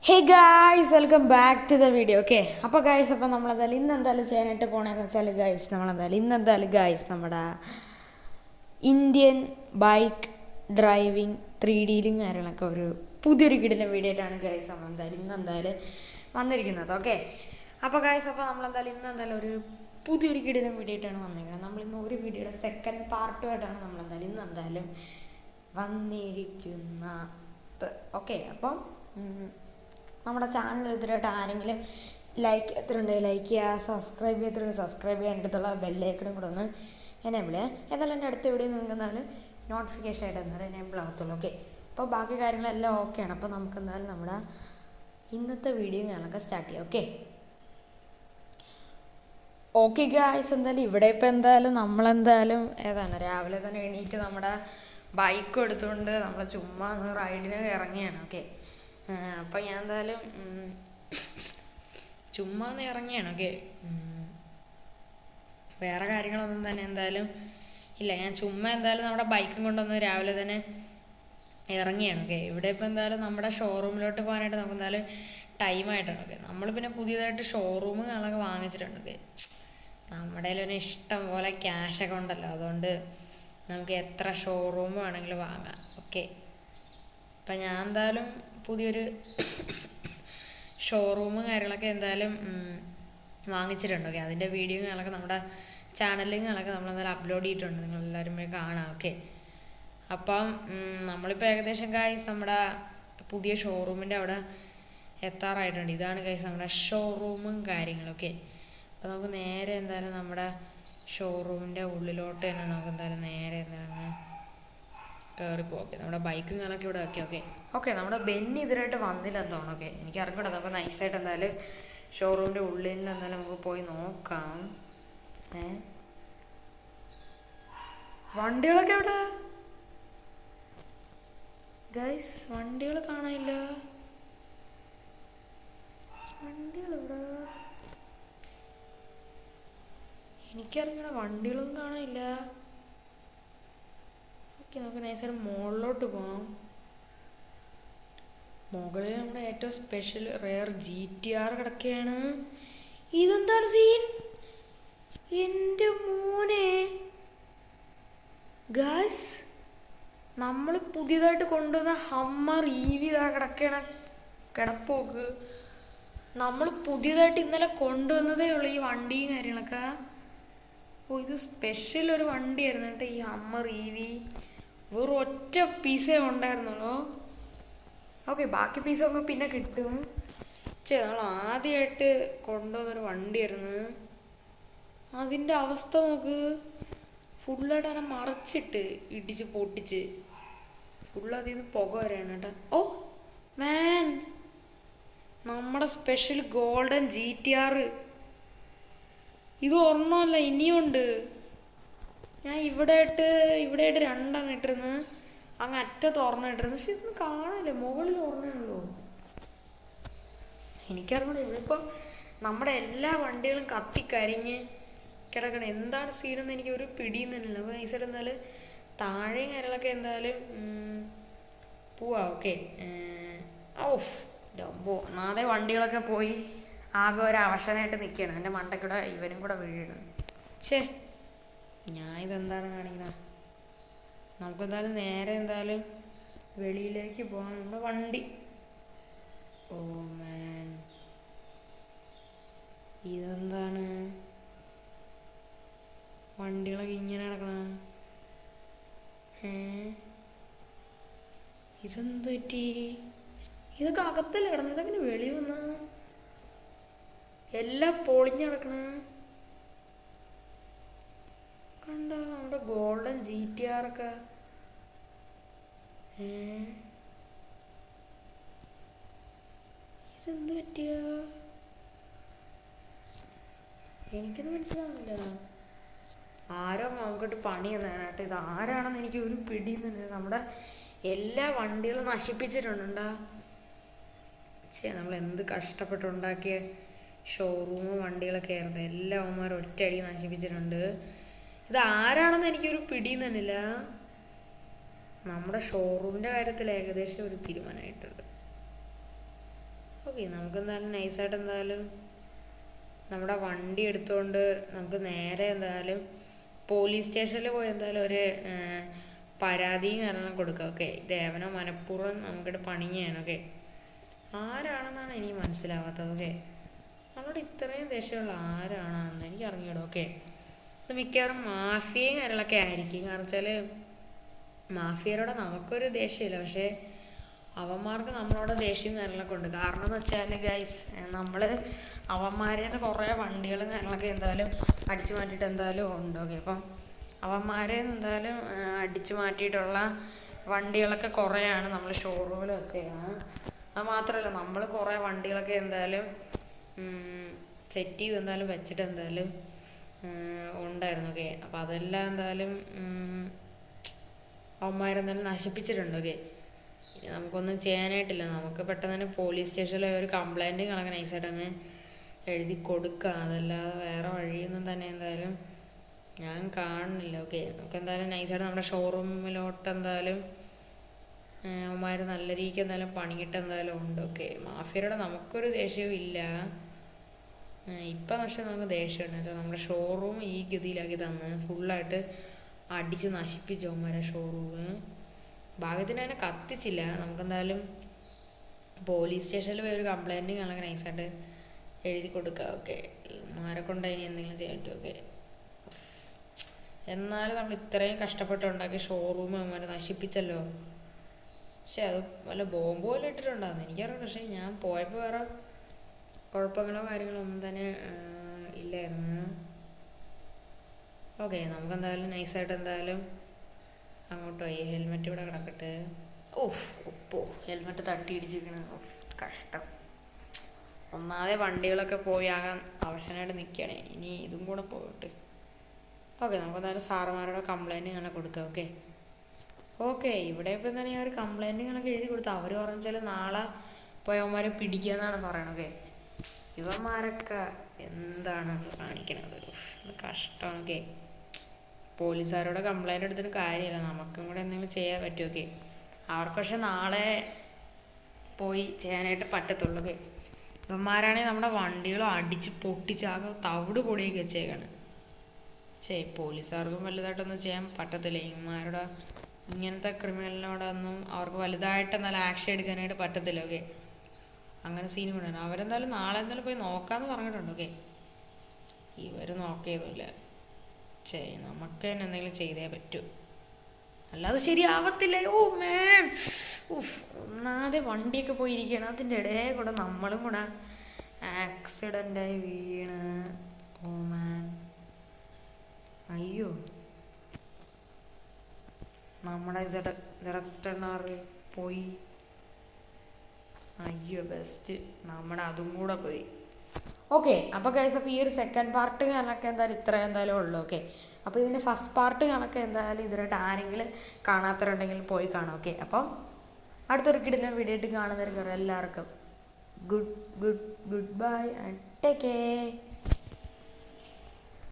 Hey guys, welcome back to the video. Okay, അപ്പോൾ guys, അപ്പോൾ നമ്മളെന്തായാലും ഇന്നെന്തായാലും ചെയ്യാനായിട്ട് പോകണമെന്ന് വെച്ചാൽ ഗായ്സ്, ഇന്നെന്തായാലും നമ്മുടെ ഇന്ത്യൻ ബൈക്ക് ഡ്രൈവിംഗ് 3Dയിലും കാര്യങ്ങളൊക്കെ ഒരു പുതിയൊരു കിടിലൻ വീഡിയോ ആയിട്ടാണ് ഗായ്സ് ഇന്നെന്തായാലും വന്നിരിക്കുന്നത്. ഓക്കെ, അപ്പോൾ ഗായ്സ്, അപ്പോൾ ഇന്നെന്തായാലും ഒരു പുതിയൊരു കിടിലൻ വീഡിയോ ആയിട്ടാണ് വന്നിരിക്കുന്നത്. നമ്മളിന്ന് ഒരു വീഡിയോയുടെ സെക്കൻഡ് പാർട്ടുമായിട്ടാണ് ഇന്നെന്തായാലും വന്നിരിക്കുന്നത്. ഓക്കെ, അപ്പം നമ്മുടെ ചാനൽ എതിരായിട്ട് ആരെങ്കിലും ലൈക്ക് ചെയ്യുക, സബ്സ്ക്രൈബ് ചെയ്യാനായിട്ടുള്ള ബെല്ലൈക്കണും കൂടെ ഒന്ന് എനേബിൾ ചെയ്യുക. എന്നാലും എൻ്റെ അടുത്ത വീഡിയോ നിങ്ങൾക്ക് നോട്ടിഫിക്കേഷൻ ആയിട്ട് എന്നാലും എനേബിൾ ആകത്തുള്ളൂ. ഓക്കെ, അപ്പോൾ ബാക്കി കാര്യങ്ങളെല്ലാം ഓക്കെയാണ്. അപ്പോൾ നമുക്ക് എന്തായാലും നമ്മുടെ ഇന്നത്തെ വീഡിയോ ഞങ്ങളൊക്കെ സ്റ്റാർട്ട് ചെയ്യാം. ഓക്കെ ഗായ്സ്, ഇവിടെ ഇപ്പോൾ നമ്മളെന്തായാലും രാവിലെ തന്നെ എണീറ്റ് നമ്മുടെ ബൈക്കും എടുത്തുകൊണ്ട് നമ്മൾ ചുമ്മാ റൈഡിന് ഇറങ്ങിയാണ്. ഓക്കെ, അപ്പം ഞാൻ എന്തായാലും ചുമ്മാ ഇറങ്ങിയാണ്. ഓക്കെ, വേറെ കാര്യങ്ങളൊന്നും തന്നെ എന്തായാലും ഇല്ല. ഞാൻ ചുമ്മാ എന്തായാലും നമ്മുടെ ബൈക്കും കൊണ്ടൊന്ന് രാവിലെ തന്നെ ഇറങ്ങിയാണ്. ഓക്കെ, ഇവിടെ ഇപ്പോൾ എന്തായാലും നമ്മുടെ ഷോറൂമിലോട്ട് പോകാനായിട്ട് നമുക്ക് എന്തായാലും ടൈമായിട്ടാണ്. ഓക്കെ, നമ്മൾ പിന്നെ പുതിയതായിട്ട് ഷോറൂമുകളൊക്കെ വാങ്ങിച്ചിട്ടുണ്ട്. ഓക്കെ, നമ്മുടെ കയ്യിൽ ഇഷ്ടം പോലെ ക്യാഷൊക്കെ ഉണ്ടല്ലോ, അതുകൊണ്ട് നമുക്ക് എത്ര ഷോറൂം വേണമെങ്കിലും വാങ്ങാം. ഓക്കെ, അപ്പം ഞാൻ എന്തായാലും പുതിയൊരു ഷോറൂം കാര്യങ്ങളൊക്കെ എന്തായാലും വാങ്ങിച്ചിട്ടുണ്ട്. ഓക്കെ, അതിൻ്റെ വീഡിയോ കാര്യങ്ങളൊക്കെ നമ്മുടെ ചാനലിങ്ങളൊക്കെ നമ്മളെന്തായാലും അപ്ലോഡ് ചെയ്തിട്ടുണ്ട്, നിങ്ങളെല്ലാവരും പോയി കാണാം. ഓക്കെ, അപ്പം നമ്മളിപ്പോൾ ഏകദേശം ഗായ്സ് നമ്മുടെ പുതിയ ഷോറൂമിൻ്റെ അവിടെ എത്താറായിട്ടുണ്ട്. ഇതാണ് ഗായ്സ് നമ്മുടെ ഷോറൂമും കാര്യങ്ങളൊക്കെ. അപ്പോൾ നമുക്ക് നേരെ എന്തായാലും നമ്മുടെ ഷോറൂമിൻ്റെ ഉള്ളിലോട്ട് തന്നെ നമുക്ക് എന്തായാലും നേരെ എന്തായാലും കയറിപ്പോ. ഓക്കെ, നമ്മുടെ ബൈക്കും കാലൊക്കെ ഇവിടെ ഓക്കെ നമ്മുടെ ബെന്നി ഇതിനായിട്ട് വന്നില്ലെന്ന് തോന്നുന്നു. ഓക്കെ, എനിക്ക് അറിഞ്ഞൂടാ. നമുക്ക് നൈസായിട്ട് എന്തായാലും ഷോറൂമിൻ്റെ ഉള്ളിൽ എന്തായാലും നമുക്ക് പോയി നോക്കാം. വണ്ടികളൊക്കെ എവിടെ ഗൈസ്? വണ്ടികൾ കാണാനില്ല. വണ്ടികളെവിടെ? എനിക്കറിഞ്ഞൂടാ, വണ്ടികളൊന്നും കാണാനില്ല. നമുക്ക് നൈസായിട്ട് മുകളിലോട്ട് പോകാം. മുകളിൽ നമ്മുടെ ഏറ്റവും സ്പെഷ്യൽ റെയർ GTR കിടക്കുകയാണ്. ഇതെന്താണ് സീൻ? എൻ്റെ മോനെ ഗായ്സ്, നമ്മൾ പുതിയതായിട്ട് കൊണ്ടുവന്ന ഹമ്മർ EV കിടക്കുകയാണ്. കിടപ്പോക്ക് നമ്മൾ പുതിയതായിട്ട് ഇന്നലെ കൊണ്ടുവന്നതേ ഉള്ളൂ ഈ വണ്ടിയും കാര്യങ്ങളൊക്കെ. ഓ, ഇത് സ്പെഷ്യൽ ഒരു വണ്ടിയായിരുന്നു കേട്ടോ, ഈ ഹമ്മർ EV. വെറും ഒറ്റ പീസേ ഉണ്ടായിരുന്നുള്ളൂ. ഓക്കെ, ബാക്കി പീസൊക്കെ പിന്നെ കിട്ടും. നമ്മൾ ആദ്യമായിട്ട് കൊണ്ടുവന്നൊരു വണ്ടിയായിരുന്നു. അതിൻ്റെ അവസ്ഥ നോക്ക്, ഫുള്ളായിട്ട് അതിനെ മറച്ചിട്ട് ഇടിച്ച് പൊട്ടിച്ച് ഫുള്ള് അതിൽ നിന്ന് പുക വരെയാണ് കേട്ടോ. ഓ മാൻ, നമ്മുടെ സ്പെഷ്യൽ ഗോൾഡൻ GTR. ഇത് ഒരെണ്ണമല്ല, ഇനിയുണ്ട്. ഞാൻ ഇവിടെ ആയിട്ട് രണ്ടെണ്ണം ഇട്ടിരുന്നു, അങ്ങ് അറ്റത്ത് ഓർമ്മ ഇട്ടിരുന്നു. പക്ഷെ ഇതൊന്നും കാണാനില്ല, മുകളിൽ ഓർമ്മയുള്ളൂ. എനിക്കറിഞ്ഞൂടെ, ഇവിടെ ഇപ്പം നമ്മുടെ എല്ലാ വണ്ടികളും കത്തിക്കരിഞ്ഞ് കിടക്കണം. എന്താണ് സീനെന്ന് എനിക്ക് ഒരു പിടിയും തന്നെയില്ല. അപ്പോൾ നൈസായിട്ട് എന്തായാലും താഴെയും കാര്യങ്ങളൊക്കെ എന്തായാലും പോവാം. ഓക്കെ, ഓഫ് ഡംബോ, ഒന്നാമതേ വണ്ടികളൊക്കെ പോയി ആകെ ഒരു അവശനായിട്ട് നിൽക്കുകയാണ്. എൻ്റെ മണ്ടയ്ക്കൂടെ ഇവനും കൂടെ വീഴണം. ഞാൻ ഇതെന്താണ് കാണിക്കുന്നത്? നമുക്കെന്തായാലും നേരെ എന്തായാലും വെളിയിലേക്ക് പോകാൻ നമ്മുടെ വണ്ടി. ഓ മാൻ, ഇതെന്താണ് വണ്ടികളൊക്കെ ഇങ്ങനെ കിടക്കണ? ഇതെന്ത് പറ്റി? ഇതൊക്കെ അകത്തല്ലേ കിടന്നു, ഇതെങ്ങനെ വെളി വന്ന? എല്ലാം പൊളിഞ്ഞ് കിടക്കണ കണ്ടോ? നമ്മുടെ ഗോൾഡൻ GTR ഒക്കെ. ഇതെന്ത് പറ്റിയ? എനിക്കൊന്നും മനസ്സിലാവുന്നില്ല. ആരോ നമുക്കിട്ട് പണി തന്നാണ്. ഇത് ആരാണെന്ന് എനിക്ക് ഒരു പിടിയുന്നില്ല. നമ്മുടെ എല്ലാ വണ്ടികളും നശിപ്പിച്ചിട്ടുണ്ടാ. നമ്മൾ എന്ത് കഷ്ടപ്പെട്ടുണ്ടാക്കിയ ഷോറൂം വണ്ടികളൊക്കെ ആയിരുന്നു, എല്ലാ അവന്മാരും ഒറ്റയടി നശിപ്പിച്ചിട്ടുണ്ട്. ഇത് ആരാണെന്ന് എനിക്കൊരു പിടിയും തന്നില്ല. നമ്മുടെ ഷോറൂമിൻ്റെ കാര്യത്തിൽ ഏകദേശം ഒരു തീരുമാനമായിട്ടുണ്ട്. ഓക്കെ, നമുക്ക് എന്തായാലും നൈസായിട്ട് എന്തായാലും നമ്മുടെ വണ്ടി എടുത്തുകൊണ്ട് നമുക്ക് നേരെ എന്തായാലും പോലീസ് സ്റ്റേഷനിൽ പോയി എന്തായാലും ഒരു പരാതിയും കാരണം കൊടുക്കാം. ഓക്കെ, ദേവനോ മനഃപൂർവ്വം നമുക്കിട്ട് പണിയാണ്. ഓക്കെ, ആരാണെന്നാണ് എനിക്ക് മനസ്സിലാവാത്തത്. ഓക്കെ, നമ്മളോട് ഇത്രയും ദേഷ്യമുള്ള ആരാണെന്ന് എനിക്ക് അറിഞ്ഞൂടോ. ഓക്കെ, ഇത് മിക്കവാറും മാഫിയയും കാര്യങ്ങളൊക്കെ ആയിരിക്കും. കാരണം വെച്ചാൽ മാഫിയരോട് നമുക്കൊരു ദേഷ്യമില്ല, പക്ഷേ അവന്മാർക്ക് നമ്മളോട് ദേഷ്യവും കാര്യങ്ങളൊക്കെ ഉണ്ട്. കാരണം എന്ന് വെച്ചാൽ ഗൈസ്, നമ്മൾ അവന്മാരെ കുറേ വണ്ടികളും കാര്യങ്ങളൊക്കെ എന്തായാലും അടിച്ചു മാറ്റിയിട്ട് എന്തായാലും ഉണ്ട്. ഓക്കെ, അപ്പം അവന്മാരെ എന്തായാലും അടിച്ചു മാറ്റിയിട്ടുള്ള വണ്ടികളൊക്കെ കുറേയാണ് നമ്മൾ ഷോറൂമിൽ വെച്ചേക്കുന്നത്. അത് മാത്രമല്ല, നമ്മൾ കുറേ വണ്ടികളൊക്കെ എന്തായാലും സെറ്റ് ചെയ്ത് എന്തായാലും വെച്ചിട്ട് എന്തായാലും ഉണ്ടായിരുന്നു. ഓക്കെ, അപ്പം അതെല്ലാം എന്തായാലും അവന്മാരെന്തായാലും നശിപ്പിച്ചിട്ടുണ്ട്. ഓക്കെ, നമുക്കൊന്നും ചെയ്യാനായിട്ടില്ല. നമുക്ക് പെട്ടെന്ന് തന്നെ പോലീസ് സ്റ്റേഷനിൽ ഒരു കംപ്ലൈൻറ്റ് കണക്ക് നൈസായിട്ട് അങ്ങ് എഴുതി കൊടുക്കുക. അതല്ലാതെ വേറെ വഴിയൊന്നും തന്നെ എന്തായാലും ഞാൻ കാണുന്നില്ല. ഓക്കെ, നമുക്ക് എന്തായാലും നൈസായിട്ട് നമ്മുടെ ഷോറൂമിലോട്ട് എന്തായാലും അവന്മാർ നല്ല രീതിക്ക് എന്തായാലും പണിയിട്ട് എന്തായാലും ഉണ്ട്. ഓക്കെ, മാഫിയരോട് നമുക്കൊരു ദേഷ്യവും ഇല്ല ഇപ്പം. പക്ഷേ നമുക്ക് ദേഷ്യമുണ്ട് വെച്ചാൽ നമ്മുടെ ഷോറൂം ഈ ഗതിയിലാക്കി തന്ന് ഫുള്ളായിട്ട് അടിച്ച് നശിപ്പിച്ചു അവന്മാരെ ഷോറൂം. ഭാഗ്യത്തിന് തന്നെ കത്തിച്ചില്ല. നമുക്കെന്തായാലും പോലീസ് സ്റ്റേഷനിൽ പോയി ഒരു കംപ്ലൈൻറ്റ് കണക്ക് നൈസായിട്ട് എഴുതി കൊടുക്കുക. ഓക്കെ, മാരെ കൊണ്ട് അതിന് എന്തെങ്കിലും ചെയ്യാൻ പറ്റും. ഓക്കെ, എന്നാലും നമ്മൾ ഇത്രയും കഷ്ടപ്പെട്ടുണ്ടാക്കിയ ഷോറൂം അവന്മാർ നശിപ്പിച്ചല്ലോ. പക്ഷെ അത് വല്ല ബോംബ് പോലെ ഇട്ടിട്ടുണ്ടാകുന്നു എനിക്കറിയാം. പക്ഷേ ഞാൻ പോയപ്പോൾ വേറെ കുഴപ്പങ്ങളോ കാര്യങ്ങളോ ഒന്നും തന്നെ ഇല്ലായിരുന്നു. ഓക്കെ, നമുക്കെന്തായാലും നൈസായിട്ട് എന്തായാലും അങ്ങോട്ട് പോയി. ഹെൽമെറ്റ് ഇവിടെ കിടക്കട്ടെ. ഉപ്പോ ഹെൽമെറ്റ് തട്ടി ഇടിച്ചിരിക്കണ കഷ്ടം. ഒന്നാമതെ വണ്ടികളൊക്കെ പോയി ആകാൻ അവശനായിട്ട് നിൽക്കുകയാണ്. ഇനി ഇതും കൂടെ പോയിട്ട് ഓക്കെ, നമുക്കെന്തായാലും സാറുമാരുടെ കംപ്ലൈൻറ്റ് ഇങ്ങനെ കൊടുക്കാം. ഓക്കെ, ഇവിടെ ഇപ്പോൾ എന്താണ് ഞാൻ ഒരു കംപ്ലൈൻറ്റ് ഇങ്ങനെയൊക്കെ എഴുതി കൊടുത്തു. അവർ പറഞ്ഞാൽ നാളെ പോയവന്മാരെ പിടിക്കാന്നാണ് പറയണത്. ഇവന്മാരൊക്കെ എന്താണ് കാണിക്കണത്? കഷ്ടമാണ്. ഓക്കെ, പോലീസുകാരോട് കംപ്ലൈൻറ്റ് എടുത്തിട്ട് കാര്യമില്ല, നമുക്കും കൂടെ എന്തെങ്കിലും ചെയ്യാൻ പറ്റും. ഓക്കെ, അവർക്ക് പക്ഷെ നാളെ പോയി ചെയ്യാനായിട്ട് പറ്റത്തുള്ളൂ. ഓക്കെ, ഇവന്മാരാണെങ്കിൽ നമ്മുടെ വണ്ടികളും അടിച്ച് പൊട്ടിച്ചാകെ തവിട് പൊടിയൊക്കെ വെച്ചേക്കാണ്. പോലീസുകാർക്കും വലുതായിട്ടൊന്നും ചെയ്യാൻ പറ്റത്തില്ല. ഇവന്മാരുടെ ഇങ്ങനത്തെ ക്രിമിനലിനോടൊന്നും അവർക്ക് വലുതായിട്ട് നല്ല ആക്ഷൻ എടുക്കാനായിട്ട് പറ്റത്തില്ല. ഓക്കെ, അങ്ങനെ സീൻ കൊണ്ടാണ് അവരെന്തായാലും നാളെ എന്തായാലും പോയി നോക്കാമെന്ന് പറഞ്ഞിട്ടുണ്ട്. ഓക്കെ, ഇവർ നോക്കിയതുമില്ല. നമുക്ക് തന്നെ എന്തെങ്കിലും ചെയ്തേ പറ്റൂ, അല്ലാതെ ശരിയാവത്തില്ല. ഒന്നാതെ വണ്ടിയൊക്കെ പോയിരിക്കുകയാണ്. അതിൻ്റെ ഇടയിൽ കൂടെ നമ്മളും കൂടെ ആക്സിഡൻ്റായി വീണ്. അയ്യോ, നമ്മുടെ ZX-10R പോയി. അയ്യോ ബെസ്റ്റ്, നമ്മുടെ അതും കൂടെ പോയി. ഓക്കെ, അപ്പോൾ ഗൈസ്, അപ്പോൾ ഈ ഒരു സെക്കൻഡ് പാർട്ട് കണക്ക് എന്തായാലും ഇത്ര എന്തായാലും ഉള്ളൂ. ഓക്കെ, അപ്പോൾ ഇതിൻ്റെ ഫസ്റ്റ് പാർട്ട് കണക്ക് എന്തായാലും ഇതിനായിട്ട് ആരെങ്കിലും കാണാത്തവരുണ്ടെങ്കിൽ പോയി കാണാം. ഓക്കെ, അപ്പം അടുത്തൊരു കിടിലൻ വീഡിയോ ആയിട്ട് കാണുന്നവർക്ക് എല്ലാവർക്കും good bye and take care.